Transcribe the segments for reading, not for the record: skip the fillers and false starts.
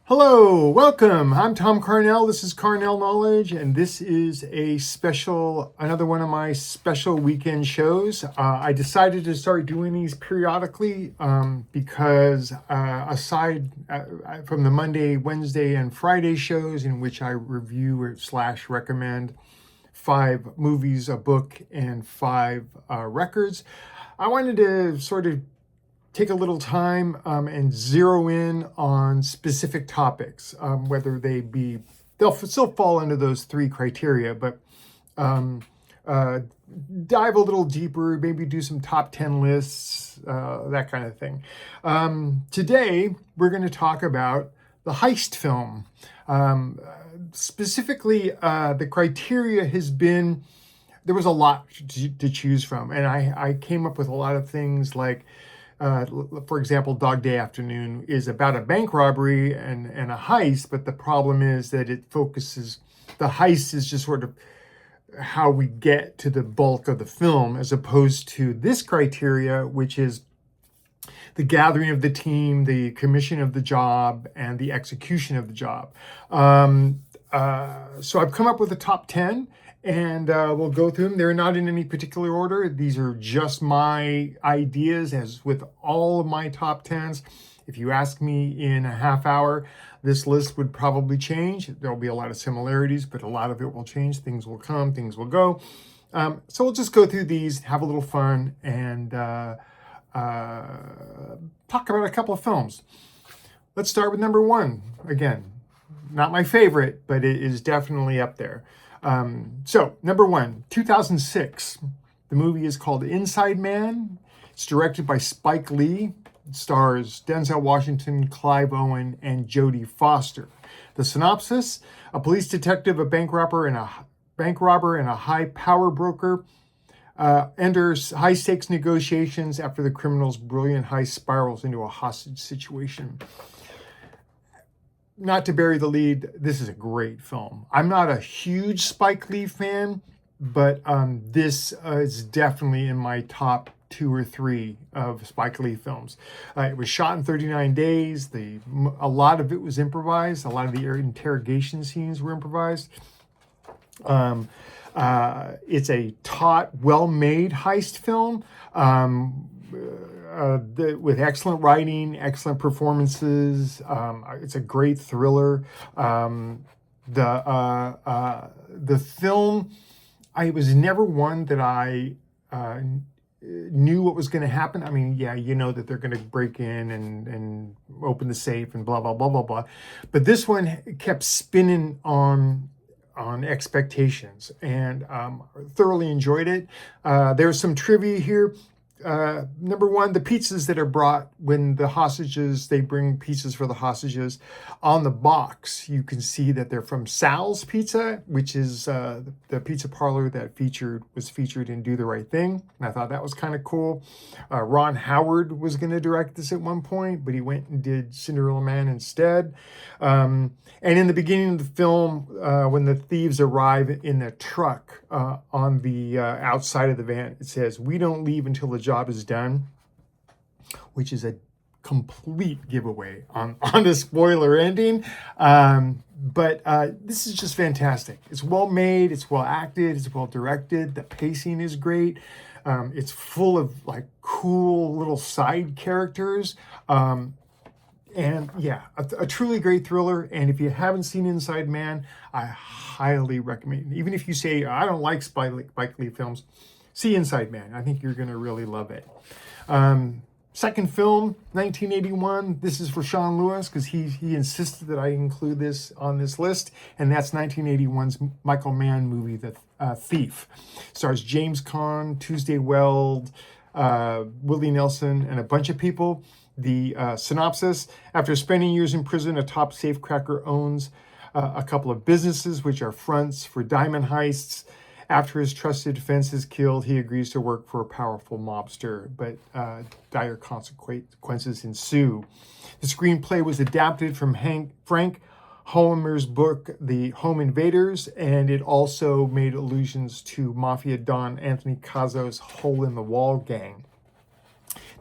Hello, welcome. I'm Tom Carnell. This is CARNELL Knowledge, and this is another one of my special weekend shows. I decided to start doing these periodically because aside from the Monday, Wednesday, and Friday shows in which I review or slash recommend 5 movies, a book, and 5 records, I wanted to sort of take a little time and zero in on specific topics, whether they'll still fall into those 3 criteria, but um, uh, dive a little deeper, maybe do some top 10 lists, that kind of thing. Today, we're going to talk about the heist film. Specifically, the criteria has been there was a lot to choose from, and I came up with a lot of things like for example, Dog Day Afternoon is about a bank robbery and a heist, but the problem is that the heist is just sort of how we get to the bulk of the film, as opposed to this criteria, which is the gathering of the team, the commission of the job, and the execution of the job. So I've come up with a top 10, and we'll go through them. They're not in any particular order. These are just my ideas, as with all of my top 10s. If you ask me in a half hour, this list would probably change. There'll be a lot of similarities, but a lot of it will change. Things will come, things will go. So we'll just go through these, have a little fun, and talk about a couple of films. Let's start with number 1. Again, not my favorite, but it is definitely up there. So, number 1, 2006. The movie is called Inside Man. It's directed by Spike Lee. It stars Denzel Washington, Clive Owen, and Jodie Foster. The synopsis: a police detective, a bank robber, and a high power broker enters high-stakes negotiations after the criminal's brilliant heist spirals into a hostage situation. Not to bury the lead, this is a great film. I'm not a huge Spike Lee fan, but this is definitely in my top 2 or 3 of Spike Lee films. It was shot in 39 days. A lot of it was improvised. A lot of the interrogation scenes were improvised. It's a taut, well-made heist film. With excellent writing, excellent performances. It's a great thriller. The film, I was never one that I knew what was going to happen. I mean, yeah, you know that they're going to break in and open the safe and blah, blah, blah, blah, blah. But this one kept spinning on expectations, and thoroughly enjoyed it. There's some trivia here. Number 1, the pizzas that are brought when they bring pizzas for the hostages. On the box, you can see that they're from Sal's Pizza, which is the pizza parlor that was featured in Do the Right Thing. And I thought that was kind of cool. Ron Howard was going to direct this at one point, but he went and did Cinderella Man instead. And in the beginning of the film, when the thieves arrive in the truck on the outside of the van, it says, "We don't leave until the job is done," which is a complete giveaway on the spoiler ending. But this is just fantastic. It's well made, it's well acted, it's well directed. The pacing is great. It's full of like cool little side characters. And yeah, a truly great thriller. And if you haven't seen Inside Man, I highly recommend it. Even if you say, I don't like Spike Lee films, see Inside Man. I think you're going to really love it. Second film, 1981. This is for Sean Lewis because he insisted that I include this on this list. And that's 1981's Michael Mann movie, The Thief. Stars James Caan, Tuesday Weld, Willie Nelson, and a bunch of people. The synopsis: after spending years in prison, a top safecracker owns a couple of businesses which are fronts for diamond heists. After his trusted defense is killed, he agrees to work for a powerful mobster, but dire consequences ensue. The screenplay was adapted from Frank Homer's book, The Home Invaders, and it also made allusions to Mafia Don Anthony Cazzo's Hole in the Wall gang.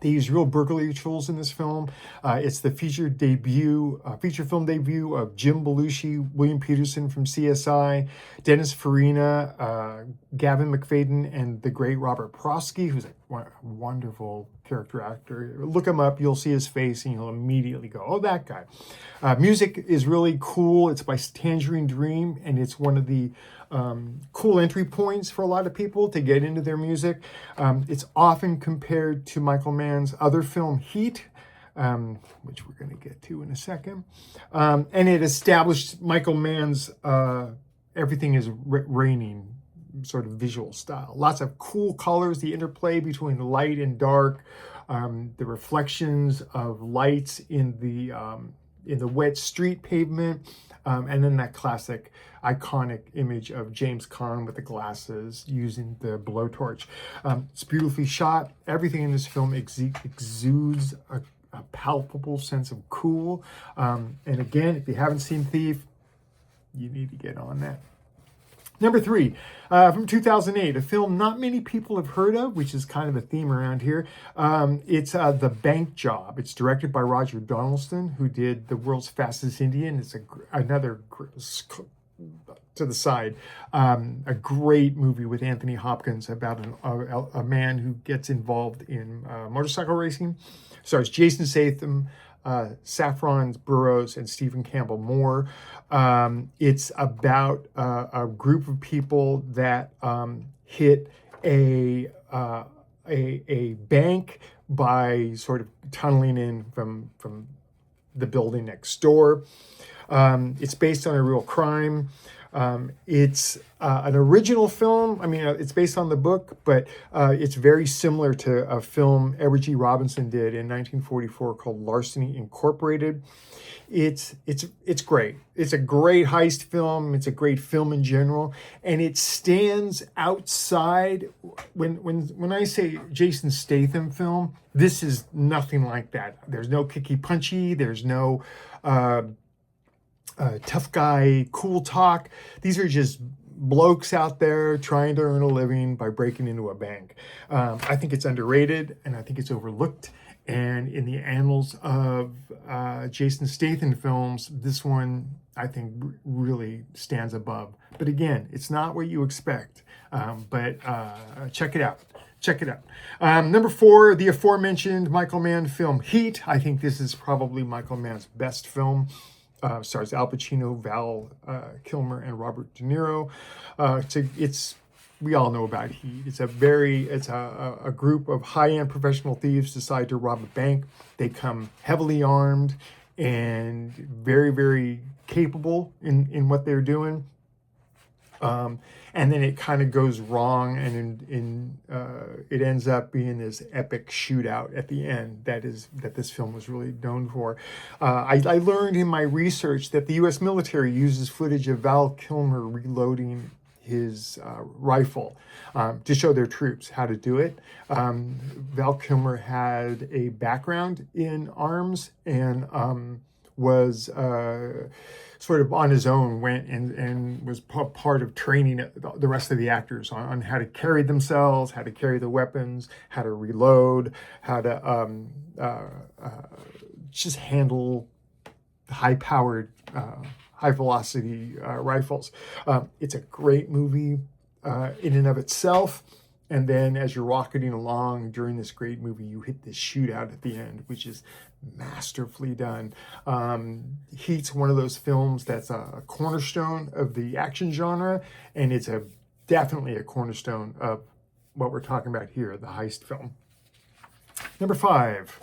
They use real burglary tools in this film. It's the feature film debut of Jim Belushi, William Peterson from CSI, Dennis Farina, Gavin McFadden, and the great Robert Prosky, who's a wonderful character actor. Look him up, you'll see his face, and you'll immediately go, oh, that guy. Music is really cool. It's by Tangerine Dream, and it's one of the cool entry points for a lot of people to get into their music. It's often compared to Michael Mann's other film, Heat, which we're going to get to in a second. And it established Michael Mann's Everything is Raining sort of visual style. Lots of cool colors, the interplay between light and dark, the reflections of lights in the wet street pavement, and then that classic iconic image of James Caan with the glasses using the blowtorch. It's beautifully shot. Everything in this film exudes a palpable sense of cool. And again, if you haven't seen Thief, you need to get on that. Number 3, from 2008, a film not many people have heard of, which is kind of a theme around here. It's The Bank Job. It's directed by Roger Donaldson, who did The World's Fastest Indian. It's another, to the side, a great movie with Anthony Hopkins about a man who gets involved in motorcycle racing. Stars Jason Statham, Saffron Burrows, and Stephen Campbell Moore. It's about a group of people that hit a bank by sort of tunneling in from the building next door. It's based on a real crime. It's an original film. I mean, it's based on the book, but it's very similar to a film Edward G. Robinson did in 1944 called Larceny Incorporated. It's great. It's a great heist film. It's a great film in general, and it stands outside. When I say Jason Statham film, this is nothing like that. There's no kicky punchy. There's no tough guy, cool talk. These are just blokes out there trying to earn a living by breaking into a bank. I think it's underrated, and I think it's overlooked. And in the annals of Jason Statham films, this one, I think, really stands above. But again, it's not what you expect. But check it out. Check it out. Number 4, the aforementioned Michael Mann film, Heat. I think this is probably Michael Mann's best film. Stars Al Pacino, Val Kilmer, and Robert De Niro. We all know about Heat. It's a group of high-end professional thieves decide to rob a bank. They come heavily armed and very, very capable in what they're doing. And then it kind of goes wrong, and it ends up being this epic shootout at the end that this film was really known for. I learned in my research that the U.S. military uses footage of Val Kilmer reloading his rifle to show their troops how to do it. Val Kilmer had a background in arms and was sort of on his own, went and was part of training the rest of the actors on how to carry themselves, how to carry the weapons, how to reload, how to just handle high-powered, high-velocity rifles. It's a great movie in and of itself. And then as you're rocketing along during this great movie, you hit this shootout at the end, which is masterfully done. Heat's one of those films that's a cornerstone of the action genre, and it's definitely a cornerstone of what we're talking about here, the heist film. Number 5,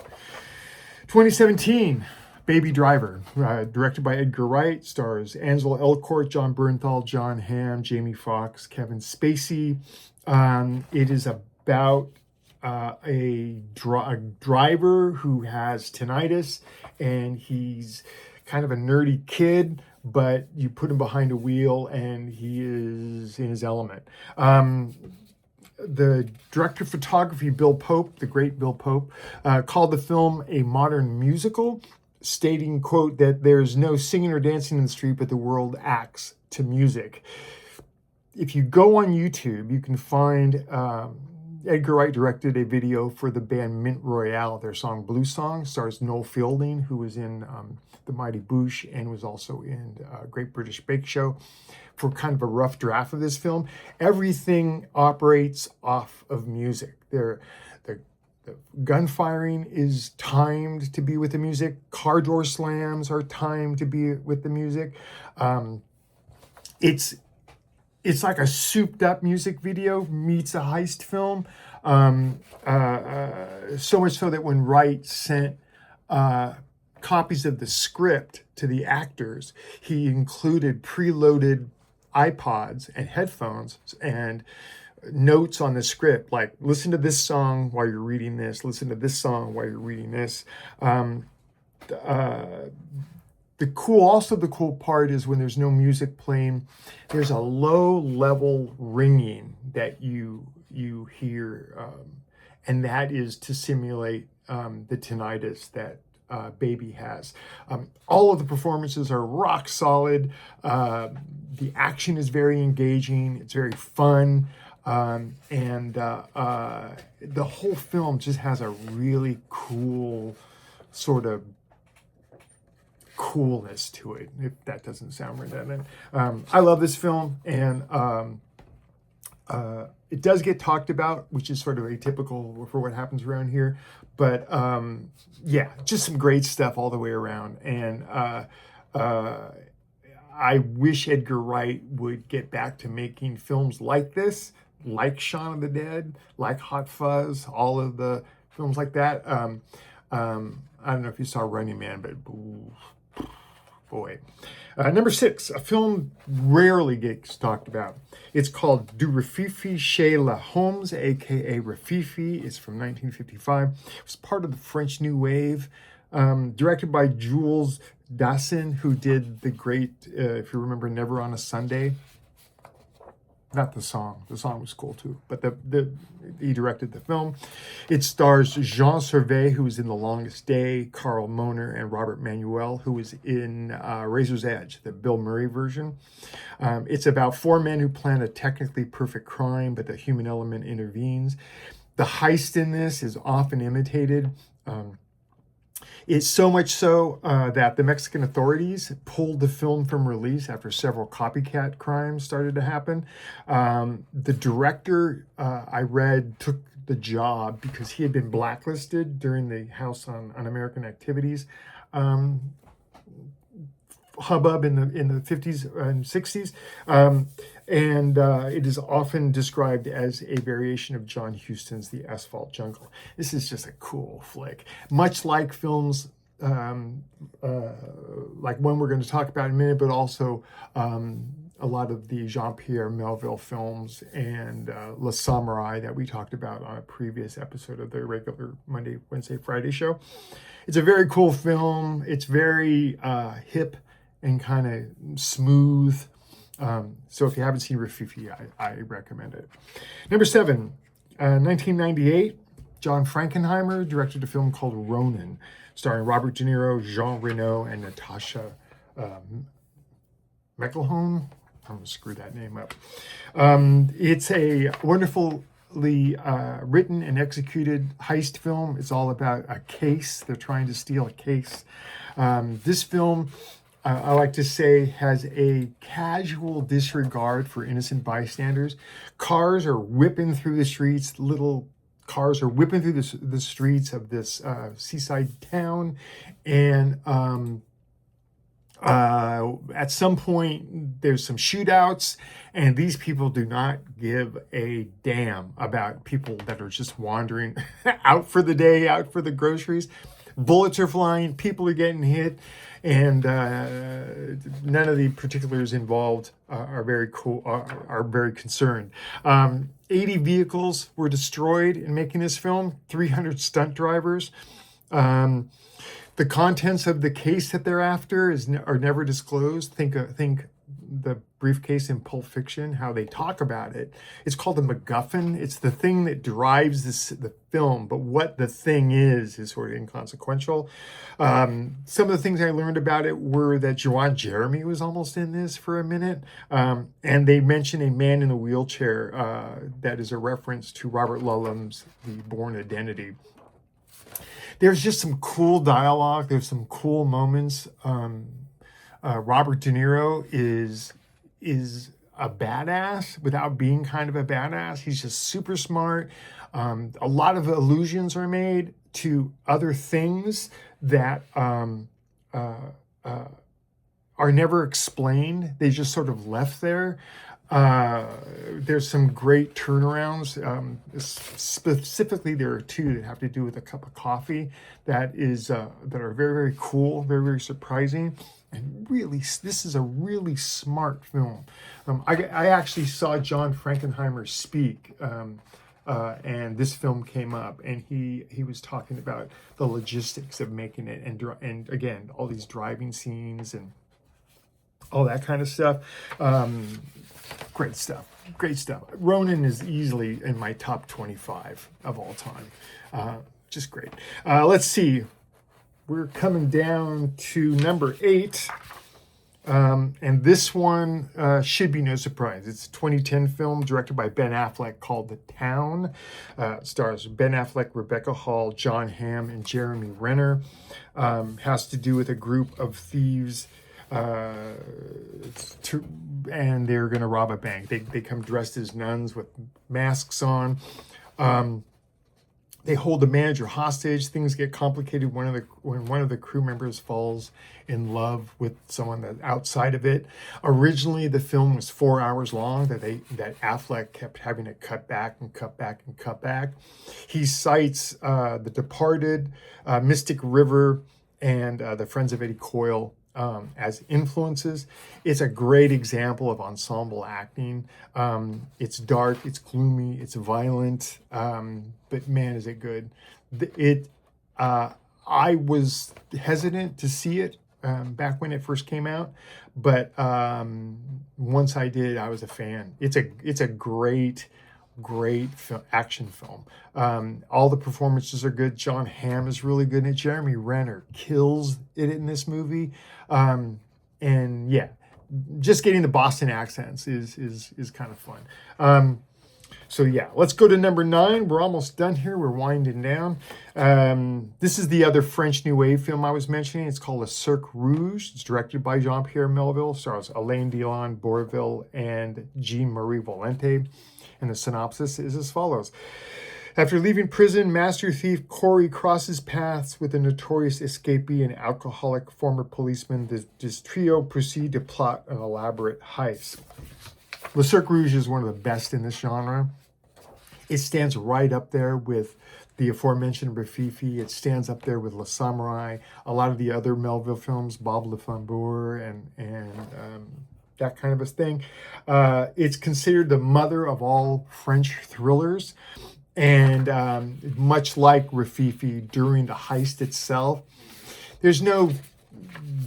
2017, Baby Driver, directed by Edgar Wright, stars Ansel Elgort, John Bernthal, John Hamm, Jamie Foxx, Kevin Spacey. It is about a driver who has tinnitus, and he's kind of a nerdy kid, but you put him behind a wheel and he is in his element. The director of photography, Bill Pope, the great Bill Pope, called the film a modern musical, stating, quote, that there's no singing or dancing in the street, but the world acts to music. If you go on YouTube, you can find Edgar Wright directed a video for the band Mint Royale. Their song Blue Song stars Noel Fielding, who was in The Mighty Boosh and was also in Great British Bake Show, for kind of a rough draft of this film. Everything operates off of music. The gun firing is timed to be with the music. Car door slams are timed to be with the music. It's like a souped up music video meets a heist film. So much so that when Wright sent copies of the script to the actors, he included preloaded iPods and headphones and notes on the script, like listen to this song while you're reading this, listen to this song while you're reading this. The cool part is when there's no music playing, there's a low level ringing that you hear, and that is to simulate the tinnitus that Baby has. All of the performances are rock solid. The action is very engaging. It's very fun. And the whole film just has a really cool sort of coolness to it, if that doesn't sound redundant. I love this film, and it does get talked about, which is sort of atypical for what happens around here. But yeah, just some great stuff all the way around. And I wish Edgar Wright would get back to making films like this, like Shaun of the Dead, like Hot Fuzz, all of the films like that. I don't know if you saw Running Man, but boy. Number 6, a film rarely gets talked about. It's called Du Rififi chez les Hommes, aka Rififi. It's from 1955. It was part of the French New Wave, directed by Jules Dassin, who did the great, if you remember, Never on a Sunday. Not the song. The song was cool too, but he directed the film. It stars Jean Servet, who was in The Longest Day, Carl Moner, and Robert Manuel, who was in Razor's Edge, the Bill Murray version. It's about 4 men who plan a technically perfect crime, but the human element intervenes. The heist in this is often imitated. It's so much so that the Mexican authorities pulled the film from release after several copycat crimes started to happen. The director, I read, took the job because he had been blacklisted during the House on Un-American Activities hubbub in the 50s and 60s. It is often described as a variation of John Huston's The Asphalt Jungle. This is just a cool flick. Much like films like one we're going to talk about in a minute, but also a lot of the Jean-Pierre Melville films and Le Samurai that we talked about on a previous episode of the regular Monday, Wednesday, Friday show. It's a very cool film. It's very hip and kind of smooth. So if you haven't seen Rififi, I recommend it. Number 7, 1998, John Frankenheimer directed a film called Ronin, starring Robert De Niro, Jean Reno, and Natasha McElhone. I'm going to screw that name up. It's a wonderfully written and executed heist film. It's all about a case. They're trying to steal a case. This film, I like to say, has a casual disregard for innocent bystanders. Cars are whipping through the streets. Little cars are whipping through the streets of this seaside town. And at some point, there's some shootouts. And these people do not give a damn about people that are just wandering out for the day, out for the groceries. Bullets are flying. People are getting hit. And none of the particulars involved are very cool. Are very concerned. 80 vehicles were destroyed in making this film. 300 stunt drivers. The contents of the case that they're after are never disclosed. Think the briefcase in Pulp Fiction, how they talk about it. It's called a MacGuffin. It's the thing that drives the film, but what the thing is sort of inconsequential. Some of the things I learned about it were that Joanne Jeremy was almost in this for a minute. And they mention a man in a wheelchair that is a reference to Robert Ludlum's The Bourne Identity. There's just some cool dialogue. There's some cool moments. Robert De Niro is a badass without being kind of a badass. He's just super smart. A lot of allusions are made to other things that are never explained. They just sort of left there. There's some great turnarounds. Specifically, there are two that have to do with a cup of coffee that are very, very cool, very, very surprising. And really, this is a really smart film. I actually saw John Frankenheimer speak, and this film came up, and he was talking about the logistics of making it, and again, all these driving scenes and all that kind of stuff. Great stuff. Great stuff. Ronin is easily in my top 25 of all time. Just great. Let's see. We're coming down to number 8. And this one should be no surprise. It's a 2010 film directed by Ben Affleck called The Town. Stars Ben Affleck, Rebecca Hall, John Hamm, and Jeremy Renner. Has to do with a group of thieves and they're going to rob a bank. They come dressed as nuns with masks on. They hold the manager hostage. Things get complicated when one of the crew members falls in love with someone that's outside of it. Originally, the film was 4 hours long that Affleck kept having to cut back and cut back and cut back. He cites The Departed, Mystic River, and The Friends of Eddie Coyle as influences. It's a great example of ensemble acting. It's dark, it's gloomy, it's violent, but man, is it good. I was hesitant to see it back when it first came out, but once I did, I was a fan. It's a great action film. All the performances are good. John Hamm is really good in it. Jeremy Renner kills it in this movie. And yeah, just getting the Boston accents is kind of fun. So yeah, let's go to number 9. We're almost done here. We're winding down. This is the other French New Wave film I was mentioning. It's called Le Cercle Rouge. It's directed by Jean-Pierre Melville. Stars Alain Delon, Bourvil, and Jean-Marie Volonté. And the synopsis is as follows. After leaving prison, master thief Corey crosses paths with a notorious escapee and alcoholic former policeman. This trio proceed to plot an elaborate heist. Le Cercle Rouge is one of the best in this genre. It stands right up there with the aforementioned Rafifi. It stands up there with Le Samurai, a lot of the other Melville films, Bob Le Flambeur, and that kind of a thing. It's considered the mother of all French thrillers. And much like Rafifi, during the heist itself, there's no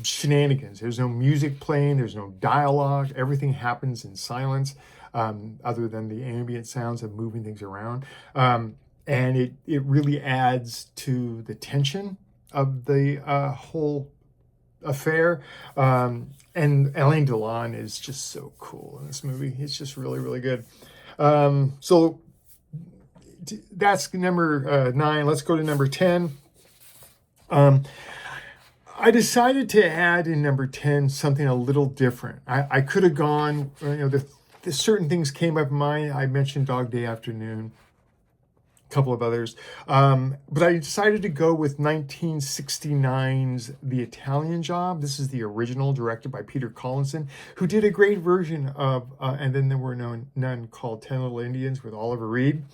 shenanigans. There's no music playing. There's no dialogue. Everything happens in silence, other than the ambient sounds of moving things around. And it really adds to the tension of the whole affair. And Alain Delon is just so cool in this movie. It's just really, really good. So that's number 9. Let's go to number 10. I decided to add in number 10 something a little different. I could have gone, the certain things came up in mind. I mentioned Dog Day Afternoon, a couple of others. But I decided to go with 1969's The Italian Job. This is the original, directed by Peter Collinson, who did a great version of And Then There Were None, called 10 Little Indians with Oliver Reed.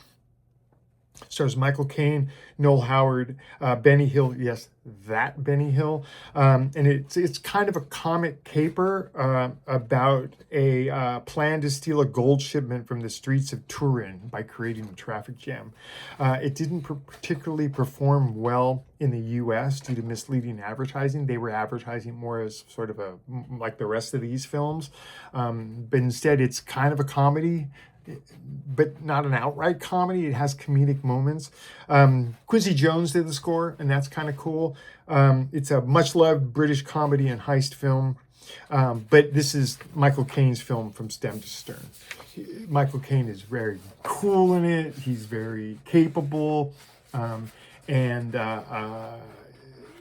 Stars Michael Caine, Noel Howard, Benny Hill, yes, that Benny Hill. And it's kind of a comic caper about a plan to steal a gold shipment from the streets of Turin by creating a traffic jam. It didn't particularly perform well in the US due to misleading advertising. They were advertising more as sort of like the rest of these films. But instead, it's kind of a comedy, but not an outright comedy. It has comedic moments. Quincy Jones did the score, and that's kind of cool. It's a much-loved British comedy and heist film, but this is Michael Caine's film from stem to stern. Michael Caine is very cool in it. He's very capable, and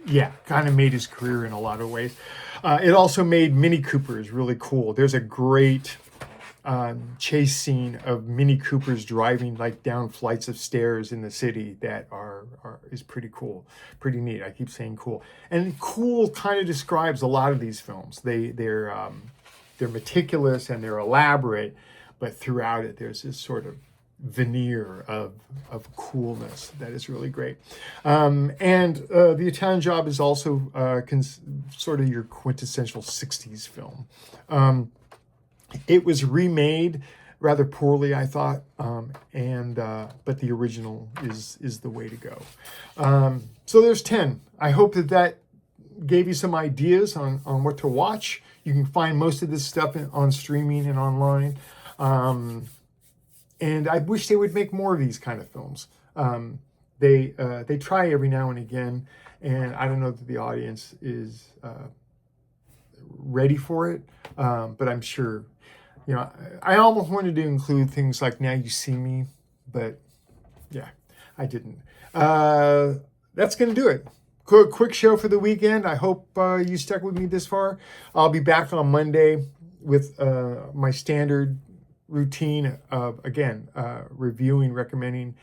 yeah, kind of made his career in a lot of ways. It also made Mini Coopers really cool. There's a great chase scene of Mini Coopers driving like down flights of stairs in the city that is pretty cool, pretty neat. I keep saying cool, and cool kind of describes a lot of these films. They're meticulous and they're elaborate, but throughout it there's this sort of veneer of coolness that is really great. And The Italian Job is also sort of your quintessential 60s film. It was remade rather poorly, I thought, but the original is the way to go. So there's 10. I hope that gave you some ideas on what to watch. You can find most of this stuff on streaming and online. And I wish they would make more of these kind of films. They try every now and again, and I don't know that the audience is ready for it, but I'm sure. You know, I almost wanted to include things like Now You See Me, but yeah, I didn't. That's going to do it. Quick show for the weekend. I hope you stuck with me this far. I'll be back on Monday with my standard routine of, again, reviewing, recommending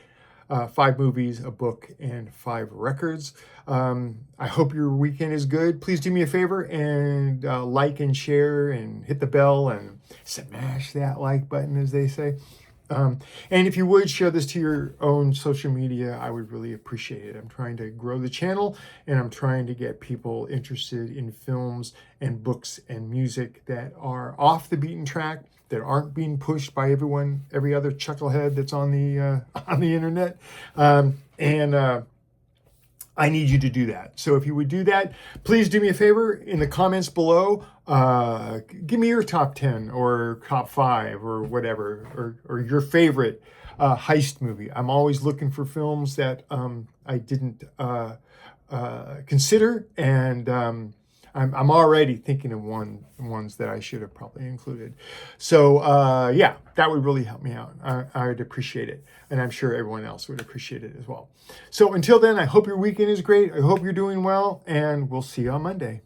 5 movies, a book, and 5 records. I hope your weekend is good. Please do me a favor and like and share and hit the bell and smash that like button, as they say. And if you would share this to your own social media, I would really appreciate it. I'm trying to grow the channel, and I'm trying to get people interested in films and books and music that are off the beaten track, that aren't being pushed by every other chucklehead that's on the internet. I need you to do that. So if you would do that, please do me a favor in the comments below. Give me your top 10 or top 5 or whatever, or your favorite heist movie. I'm always looking for films that I didn't consider, and I'm already thinking of ones that I should have probably included. So yeah, that would really help me out. I'd appreciate it, and I'm sure everyone else would appreciate it as well. So until then, I hope your weekend is great. I hope you're doing well, and we'll see you on Monday.